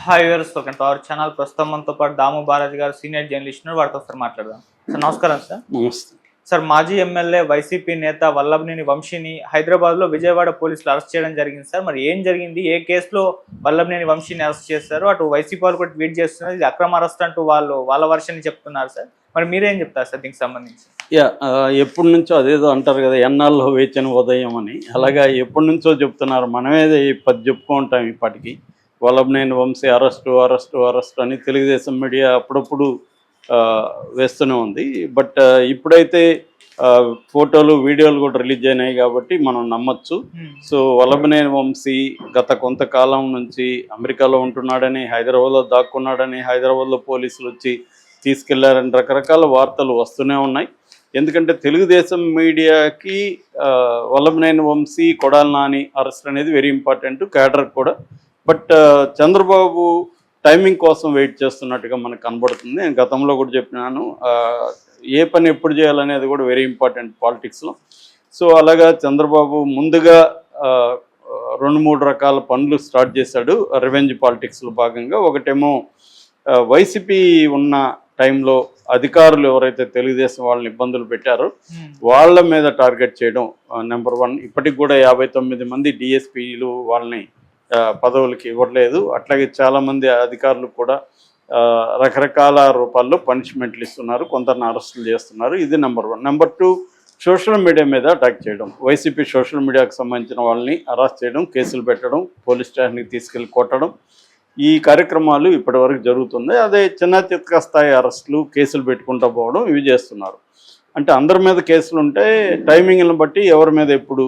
Hi viewers, welcome to our channel. ప్రస్తుతం మనతో పాటు దాము బాలాజీ గారు సీనియర్ జర్నలిస్ట్ ఉన్నారు. వారితో ఒకసారి మాట్లాడదాం. సార్ నమస్కారం. సార్ నమస్తే. సార్ మాజీ ఎమ్మెల్యే వైసీపీ నేత వల్లభనేని వంశీని హైదరాబాద్లో విజయవాడ పోలీసులు అరెస్ట్ చేయడం జరిగింది. సార్ మరి ఏం జరిగింది, ఏ కేసులో వల్లభనేని వంశీని అరెస్ట్ చేశారు? అటు వైసీపీ వాళ్ళు కూడా ట్వీట్ చేస్తున్నారు, ఇది అక్రమ అరెస్ట్ అంటూ వాళ్ళ వర్షన్ చెప్తున్నారు. సార్ మరి మీరేం చెప్తారు సార్ దీనికి సంబంధించి? ఎప్పటి నుంచో అదేదో అంటారు కదా, ఎన్నాళ్ళు వేచిన ఉదయం అని. అలాగా ఎప్పటి నుంచో చెప్తున్నారు. మనమే చెప్పుకుంటాం ఇప్పటికీ. వల్లభనేని వంశీ అరెస్ట్ అని తెలుగుదేశం మీడియా అప్పుడప్పుడు వేస్తూనే ఉంది. బట్ ఇప్పుడైతే ఫోటోలు వీడియోలు కూడా రిలీజ్ అయినాయి కాబట్టి మనం నమ్మచ్చు. సో వల్లభనేని వంశీ గత కొంతకాలం నుంచి అమెరికాలో ఉంటున్నాడని, హైదరాబాద్లో దాక్కున్నాడని, హైదరాబాద్లో పోలీసులు వచ్చి తీసుకెళ్లారని రకరకాల వార్తలు వస్తూనే ఉన్నాయి. ఎందుకంటే తెలుగుదేశం మీడియాకి వల్లభనేని వంశీ, కొడాలి నాని అరెస్ట్ అనేది వెరీ ఇంపార్టెంట్, క్యాడర్ కూడా. బట్ చంద్రబాబు టైమింగ్ కోసం వెయిట్ చేస్తున్నట్టుగా మనకు కనబడుతుంది. నేను గతంలో కూడా చెప్పినాను, ఏ పని ఎప్పుడు చేయాలనేది కూడా వెరీ ఇంపార్టెంట్ పాలిటిక్స్లో. సో అలాగా చంద్రబాబు ముందుగా 2-3 రకాల పనులు స్టార్ట్ చేశాడు రివెంజ్ పాలిటిక్స్లో భాగంగా. ఒకటేమో వైసీపీ ఉన్న టైంలో అధికారులు ఎవరైతే తెలుగుదేశం వాళ్ళని ఇబ్బందులు పెట్టారో వాళ్ళ మీద టార్గెట్ చేయడం నెంబర్ 1. ఇప్పటికి కూడా 59 మంది డిఎస్పీలు వాళ్ళని పదవులకి ఇవ్వట్లేదు. అట్లాగే చాలామంది అధికారులు కూడా రకరకాల రూపాల్లో పనిష్మెంట్లు ఇస్తున్నారు, కొందరిని అరెస్టులు చేస్తున్నారు. ఇది నెంబర్ 1. నెంబర్ 2, సోషల్ మీడియా మీద అటాక్ చేయడం. వైసీపీ సోషల్ మీడియాకు సంబంధించిన వాళ్ళని అరెస్ట్ చేయడం, కేసులు పెట్టడం, పోలీస్ స్టేషన్కి తీసుకెళ్ళి కొట్టడం, ఈ కార్యక్రమాలు ఇప్పటి వరకు జరుగుతుంది. అదే చిన్న చిత్క స్థాయి అరెస్టులు, కేసులు పెట్టుకుంటూ పోవడం, ఇవి చేస్తున్నారు. అంటే అందరి మీద కేసులు ఉంటే టైమింగ్లను బట్టి ఎవరి మీద ఎప్పుడు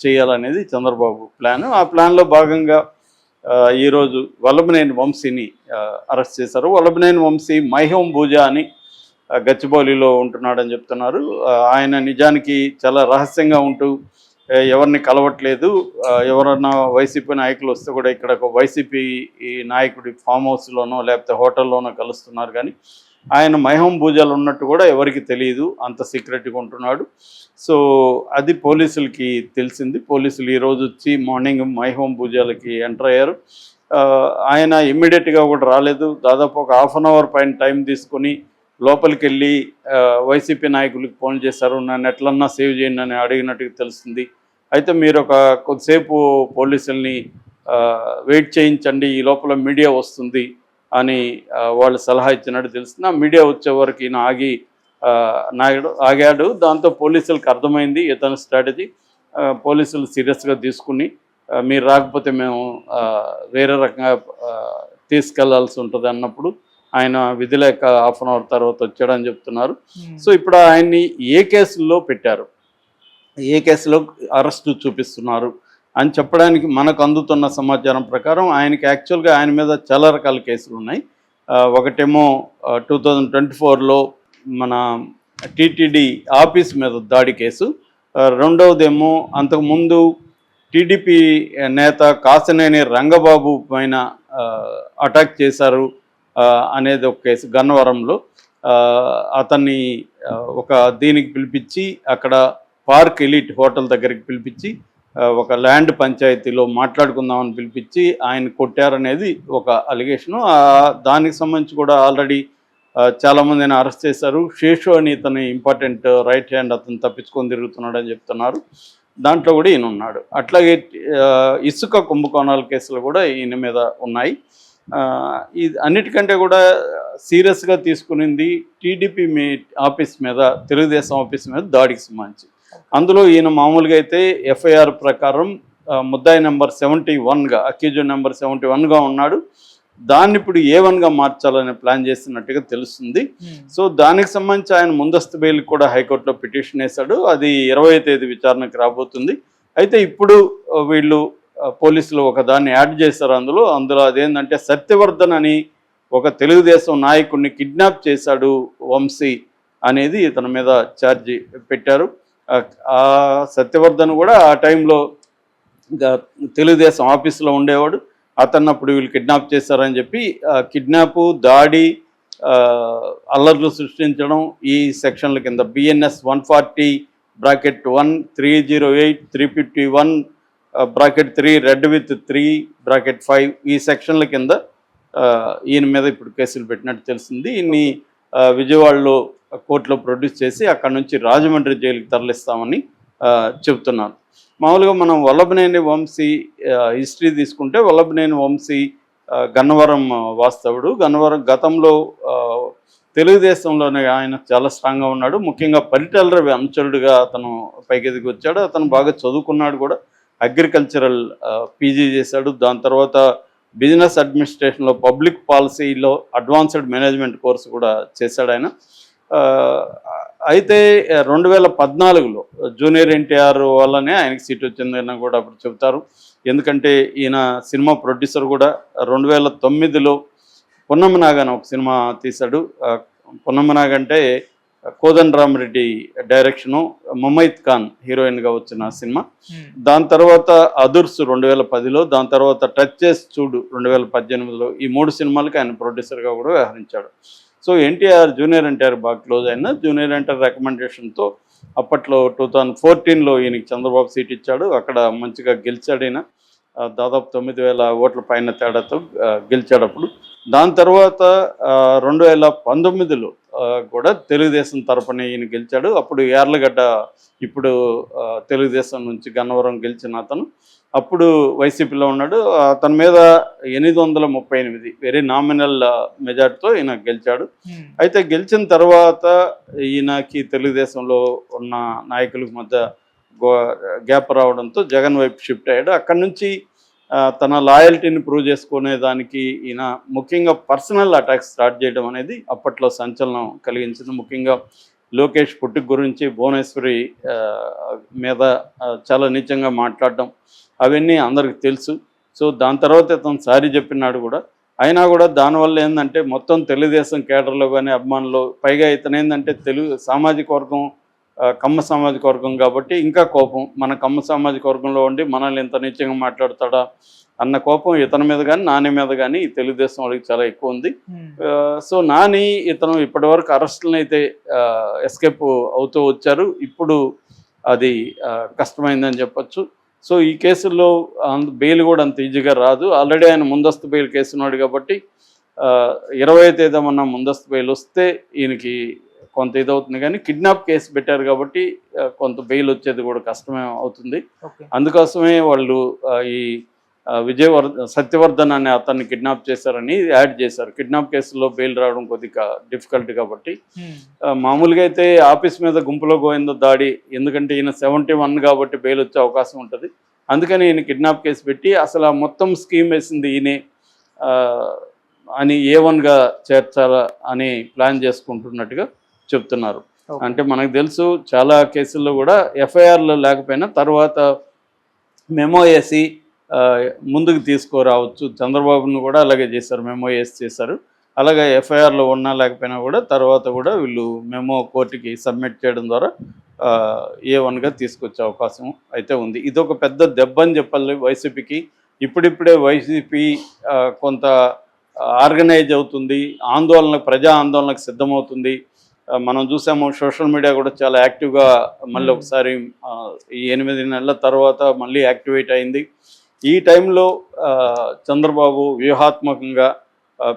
చేయాలనేది చంద్రబాబు ప్లాన్. ఆ ప్లాన్లో భాగంగా ఈరోజు వల్లభనేని వంశీని అరెస్ట్ చేశారు. వల్లభనేని వంశీ మైహోం భూజా అని గచ్చిబౌలిలో ఉంటున్నాడని చెప్తున్నారు. ఆయన నిజానికి చాలా రహస్యంగా ఉంటూ ఎవరిని కలవట్లేదు. ఎవరన్నా వైసీపీ నాయకులు వస్తే కూడా ఇక్కడ ఒక వైసీపీ నాయకుడి ఫామ్ హౌస్లోనో లేకపోతే హోటల్లోనో కలుస్తున్నారు. కానీ ఆయన మైహోం భూజాలు ఉన్నట్టు కూడా ఎవరికి తెలియదు, అంత సీక్రెట్గా ఉంటున్నాడు. సో అది పోలీసులకి తెలిసింది. పోలీసులు ఈరోజు వచ్చి మార్నింగ్ మైహోం భూజాలకి ఎంటర్ అయ్యారు. ఆయన ఇమ్మీడియట్గా కూడా రాలేదు. దాదాపు ఒక 1/2 అవర్ పైన టైం తీసుకొని లోపలికి వెళ్ళి వైసీపీ నాయకులకు ఫోన్ చేశారు. నన్ను ఎట్లన్నా సేవ్ చేయండి అని అడిగినట్టుగా తెలుస్తుంది. అయితే మీరు ఒక కొద్దిసేపు పోలీసుల్ని వెయిట్ చేయించండి, ఈ లోపల మీడియా వస్తుంది అని వాళ్ళు సలహా ఇచ్చినట్టు తెలుస్తుంది. ఆ మీడియా వచ్చే వరకు ఈయన ఆగాడు. దాంతో పోలీసులకు అర్థమైంది ఇతని స్ట్రాటజీ. పోలీసులు సీరియస్గా తీసుకుని మీరు రాకపోతే మేము వేరే రకంగా తీసుకెళ్లాల్సి ఉంటుంది అన్నప్పుడు ఆయన విధి లేక 1/2 అవర్ తర్వాత వచ్చాడని చెప్తున్నారు. సో ఇప్పుడు ఆయన్ని ఏ కేసుల్లో పెట్టారు, ఏ కేసులో అరెస్టు చూపిస్తున్నారు అని చెప్పడానికి మనకు అందుతున్న సమాచారం ప్రకారం ఆయనకి యాక్చువల్గా ఆయన మీద చాలా రకాల కేసులు ఉన్నాయి. ఒకటేమో 2024లో మన టీటీడీ ఆఫీస్ మీద దాడి కేసు. రెండవదేమో అంతకుముందు టీడీపీ నేత కాసినేని రంగబాబు పైన అటాక్ చేశారు అనేది ఒక కేసు గన్నవరంలో. అతన్ని ఒక దీనికి పిలిపించి అక్కడ పార్క్ ఎలీట్ హోటల్ దగ్గరికి పిలిపించి ఒక ల్యాండ్ పంచాయతీలో మాట్లాడుకుందామని పిలిపించి ఆయన కొట్టారనేది ఒక అలిగేషను. దానికి సంబంధించి కూడా ఆల్రెడీ చాలామందిని అరెస్ట్ చేశారు. శేషు అని ఇతని ఇంపార్టెంట్ రైట్ హ్యాండ్, అతను తప్పించుకొని తిరుగుతున్నాడు అని చెప్తున్నారు. దాంట్లో కూడా ఈయన ఉన్నాడు. అట్లాగే ఇసుక కుంభకోణాల కేసులు కూడా ఈయన మీద ఉన్నాయి. ఇది అన్నిటికంటే కూడా సీరియస్గా తీసుకునింది టీడీపీ ఆఫీస్ మీద, తెలుగుదేశం ఆఫీస్ మీద దాడికి సంబంధించి. అందులో ఈయన మామూలుగా అయితే ఎఫ్ఐఆర్ ప్రకారం ముద్దాయి నెంబర్ 71గా, అక్యూజ్డ్ నెంబర్ 71గా ఉన్నాడు. దాన్ని ఇప్పుడు A1గా మార్చాలని ప్లాన్ చేస్తున్నట్టుగా తెలుస్తుంది. సో దానికి సంబంధించి ఆయన ముందస్తు బెయిల్ కూడా హైకోర్టులో పిటిషన్ వేశాడు. అది 20వ తేదీ విచారణకు రాబోతుంది. అయితే ఇప్పుడు వీళ్ళు పోలీసులు ఒక దాన్ని యాడ్ చేశారు. అందులో అదేంటంటే సత్యవర్ధన్ అని ఒక తెలుగుదేశం నాయకుడిని కిడ్నాప్ చేశాడు వంశీ అనేది ఇతని మీద ఛార్జీ పెట్టారు. ఆ సత్యవర్ధన్ కూడా ఆ టైంలో తెలుగుదేశం ఆఫీసులో ఉండేవాడు. అతన్నప్పుడు వీళ్ళు కిడ్నాప్ చేశారని చెప్పి కిడ్నాపు, దాడి, అల్లర్లు సృష్టించడం ఈ సెక్షన్ల కింద BNS 140(1), 308, 351 bracket 3 red with 3 bracket 5 ఈ సెక్షన్ల కింద ఈయన మీద ఇప్పుడు కేసులు పెట్టినట్టు తెలిసింది. ఈయన్ని విజయవాడలో కోర్టులో ప్రొడ్యూస్ చేసి అక్కడ నుంచి రాజమండ్రి జైలుకి తరలిస్తామని చెబుతున్నారు. మామూలుగా మనం వల్లభనేని వంశీ హిస్టరీ తీసుకుంటే వల్లభనేని వంశీ గన్నవరం వాస్తవుడు. గన్నవరం గతంలో తెలుగుదేశంలోనే ఆయన చాలా స్ట్రాంగ్గా ఉన్నాడు. ముఖ్యంగా పరిటాల రవి అనుచరుడుగా అతను పైకెదిగి వచ్చాడు. అతను బాగా చదువుకున్నాడు కూడా. అగ్రికల్చరల్ పీజీ చేశాడు. దాని తర్వాత బిజినెస్ అడ్మినిస్ట్రేషన్లో పబ్లిక్ పాలసీలో అడ్వాన్స్డ్ మేనేజ్మెంట్ కోర్సు కూడా చేశాడు ఆయన. అయితే 2014లో జూనియర్ ఎన్టీఆర్ వల్లనే ఆయనకి సీట్ వచ్చిందని కూడా అప్పుడు చెబుతారు. ఎందుకంటే ఈయన సినిమా ప్రొడ్యూసర్ కూడా. 2009లో పున్నమనాగ అని ఒక సినిమా తీశాడు. పున్నమనాగ అంటే కోదండరామరెడ్డి డైరెక్షను, ముమైత్ ఖాన్ హీరోయిన్గా వచ్చిన సినిమా. దాని తర్వాత అదుర్స్ 2010లో, దాని తర్వాత టచ్ చేసి చూడు 2018లో, ఈ 3 సినిమాలకి ఆయన ప్రొడ్యూసర్గా కూడా వ్యవహరించాడు. సో జూనియర్ ఎన్టీఆర్ బాగా క్లోజ్ అయిన. జూనియర్ ఎన్టీఆర్ రికమెండేషన్తో అప్పట్లో 2014లో ఈయనకి చంద్రబాబు సీట్ ఇచ్చాడు. అక్కడ మంచిగా గెలిచాడు ఈయన. దాదాపు 9,000 ఓట్ల పైన తేడాతో గెలిచాడు అప్పుడు. దాని తర్వాత 2019లో కూడా తెలుగుదేశం తరపున ఈయన గెలిచాడు. అప్పుడు యార్లగడ్డ, ఇప్పుడు తెలుగుదేశం నుంచి గన్నవరం గెలిచిన అతను అప్పుడు వైసీపీలో ఉన్నాడు. అతని మీద 838 వెరీ నామినల్ మెజార్టీతో ఈయన గెలిచాడు. అయితే గెలిచిన తర్వాత ఈయనకి తెలుగుదేశంలో ఉన్న నాయకుల మధ్య గ్యాప్ రావడంతో జగన్ వైపు షిఫ్ట్ అయ్యాడు. అక్కడి నుంచి తన లాయల్టీని ప్రూవ్ చేసుకునే దానికి ఈయన ముఖ్యంగా పర్సనల్ అటాక్స్ స్టార్ట్ చేయడం అనేది అప్పట్లో సంచలనం కలిగించింది. ముఖ్యంగా లోకేష్ పుట్టుక గురించి, భువనేశ్వరి మీద చాలా నీచంగా మాట్లాడడం అవన్నీ అందరికి తెలుసు. సో దాని తర్వాత ఇతను సారీ చెప్పినాడు కూడా. అయినా కూడా దానివల్ల ఏంటంటే మొత్తం తెలుగుదేశం కేడర్లో కానీ అభిమానులు, పైగా ఇతను ఏంటంటే సామాజిక వర్గం కమ్మ సామాజిక వర్గం కాబట్టి ఇంకా కోపం. మన కమ్మ సామాజిక వర్గంలో ఉండి మనల్ని ఇంత నీచంగా మాట్లాడతాడా అన్న కోపం ఇతని మీద కానీ నాని మీద కానీ ఈ తెలుగుదేశం వాళ్ళకి చాలా ఎక్కువ ఉంది. సో నాని ఇతను ఇప్పటివరకు అరెస్టులను అయితే ఎస్కేప్ అవుతూ వచ్చారు. ఇప్పుడు అది కష్టమైందని చెప్పచ్చు. సో ఈ కేసుల్లో బెయిల్ కూడా అంత ఈజీగా రాదు. ఆల్రెడీ ఆయన ముందస్తు బెయిల్ కేసు ఉన్నాడు కాబట్టి 20వ తేదీ మొన్న ముందస్తు బెయిల్ వస్తే ఈయనకి కొంత ఇదవుతుంది. కానీ కిడ్నాప్ కేసు పెట్టారు కాబట్టి కొంత బెయిల్ వచ్చేది కూడా కష్టమే అవుతుంది. అందుకోసమే వాళ్ళు ఈ సత్యవర్ధన్ అనే అతన్ని కిడ్నాప్ చేశారని యాడ్ చేశారు. కిడ్నాప్ కేసులో బెయిల్ రావడం కొద్దిగా డిఫికల్ట్ కాబట్టి. మామూలుగా అయితే ఆఫీస్ మీద గుంపులో గోవిందో దాడి, ఎందుకంటే ఈయన 71 కాబట్టి బెయిల్ వచ్చే అవకాశం ఉంటుంది. అందుకని ఈయన కిడ్నాప్ కేసు పెట్టి అసలు ఆ మొత్తం స్కీమ్ వేసింది ఈయనే అని A1గా చేర్చాలా అని ప్లాన్ చేసుకుంటున్నట్టుగా చెప్తున్నారు. అంటే మనకు తెలుసు చాలా కేసుల్లో కూడా ఎఫ్ఐఆర్లో లేకపోయినా తర్వాత మెమో వేసి ముందుకు తీసుకురావచ్చు. చంద్రబాబును కూడా అలాగే చేశారు, మెమో వేసి చేశారు. అలాగే ఎఫ్ఐఆర్లో ఉన్నా లేకపోయినా కూడా తర్వాత కూడా వీళ్ళు మెమో కోర్టుకి సబ్మిట్ చేయడం ద్వారా A1గా తీసుకొచ్చే అవకాశం అయితే ఉంది. ఇది ఒక పెద్ద దెబ్బ అని చెప్పాలి వైసీపీకి. ఇప్పుడిప్పుడే వైసీపీ కొంత ఆర్గనైజ్ అవుతుంది, ప్రజా ఆందోళనకు సిద్ధమవుతుంది. మనం చూసాము సోషల్ మీడియా కూడా చాలా యాక్టివ్గా మళ్ళీ ఒకసారి ఈ 8 నెలల తర్వాత మళ్ళీ యాక్టివేట్ అయింది. ఈ టైంలో చంద్రబాబు వ్యూహాత్మకంగా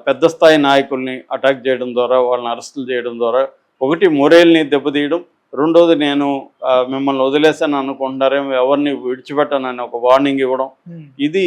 పెద్ద స్థాయి నాయకుల్ని అటాక్ చేయడం ద్వారా, వాళ్ళని అరెస్టులు చేయడం ద్వారా ఒకటి మొరేల్ని దెబ్బతీయడం, రెండోది నేను మిమ్మల్ని వదిలేసాను అనుకుంటున్నారేమో, ఎవరిని విడిచిపెట్టానని ఒక వార్నింగ్ ఇవ్వడం. ఇది